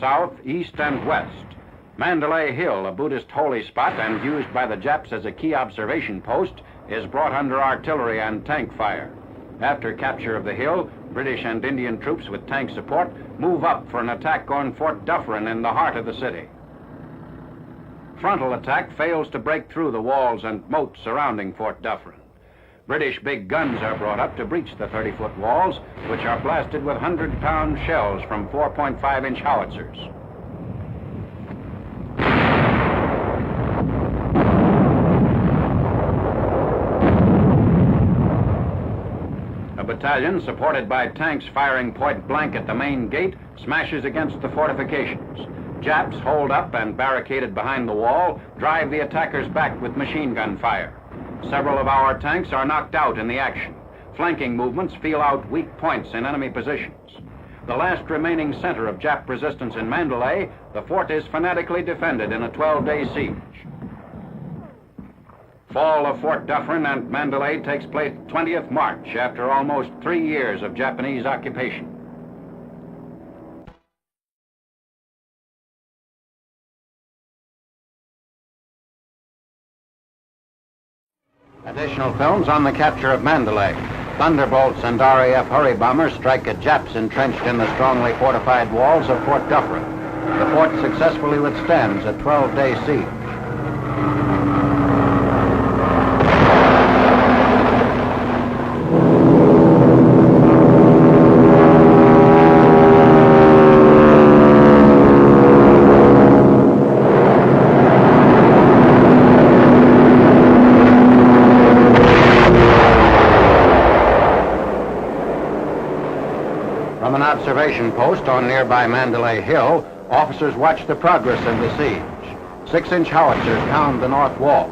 South, east, and west. Mandalay Hill, a Buddhist holy spot and used by the Japs as a key observation post, is brought under artillery and tank fire. After capture of the hill, British and Indian troops with tank support move up for an attack on Fort Dufferin in the heart of the city. Frontal attack fails to break through the walls and moats surrounding Fort Dufferin. British big guns are brought up to breach the 30-foot walls, which are blasted with 100-pound shells from 4.5-inch howitzers. A battalion, supported by tanks firing point blank at the main gate, smashes against the fortifications. Japs, holed up and barricaded behind the wall, drive the attackers back with machine gun fire. Several of our tanks are knocked out in the action. Flanking movements feel out weak points in enemy positions. The last remaining center of Jap resistance in Mandalay, the fort is fanatically defended in a 12-day siege. Fall of Fort Dufferin and Mandalay takes place 20th March after almost 3 years of Japanese occupation. Additional films on the capture of Mandalay. Thunderbolts and RAF Hurry bombers strike at Japs entrenched in the strongly fortified walls of Fort Dufferin. The fort successfully withstands a 12-day siege. From an observation post on nearby Mandalay Hill, officers watch the progress of the siege. 6-inch howitzers pound the north wall.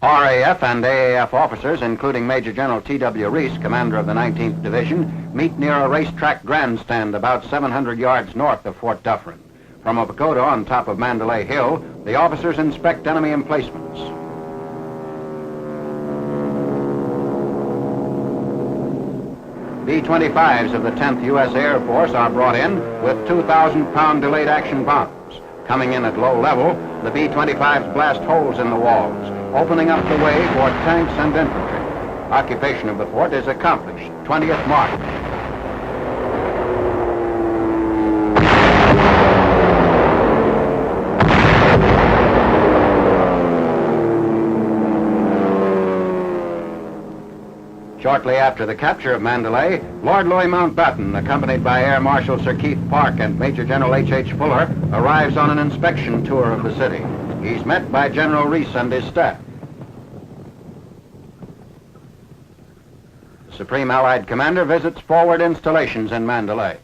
RAF and AAF officers, including Major General T.W. Reese, commander of the 19th Division, meet near a racetrack grandstand about 700 yards north of Fort Dufferin. From a pagoda on top of Mandalay Hill, the officers inspect enemy emplacements. B-25s of the 10th U.S. Air Force are brought in with 2,000-pound delayed action bombs. Coming in at low level, the B-25s blast holes in the walls, opening up the way for tanks and infantry. Occupation of the fort is accomplished, 20th March. Shortly after the capture of Mandalay, Lord Louis Mountbatten, accompanied by Air Marshal Sir Keith Park and Major General H.H. Fuller, arrives on an inspection tour of the city. He's met by General Reese and his staff. The Supreme Allied Commander visits forward installations in Mandalay.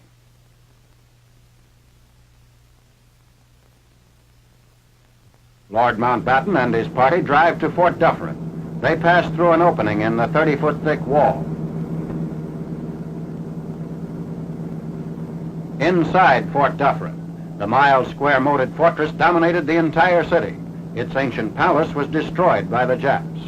Lord Mountbatten and his party drive to Fort Dufferin. They pass through an opening in the 30-foot thick wall. Inside Fort Dufferin, the mild square-moated fortress dominated the entire city. Its ancient palace was destroyed by the Japs.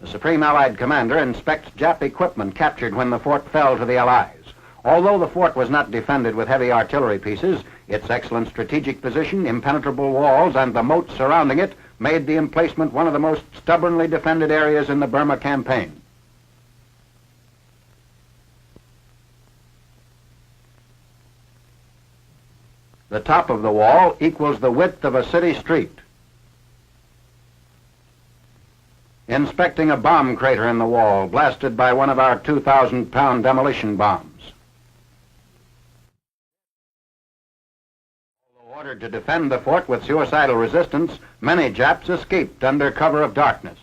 The Supreme Allied Commander inspects Jap equipment captured when the fort fell to the Allies. Although the fort was not defended with heavy artillery pieces, its excellent strategic position, impenetrable walls, and the moat surrounding it made the emplacement one of the most stubbornly defended areas in the Burma campaign. The top of the wall equals the width of a city street. Inspecting a bomb crater in the wall, blasted by one of our 2,000-pound demolition bombs. Ordered to defend the fort with suicidal resistance, many Japs escaped under cover of darkness.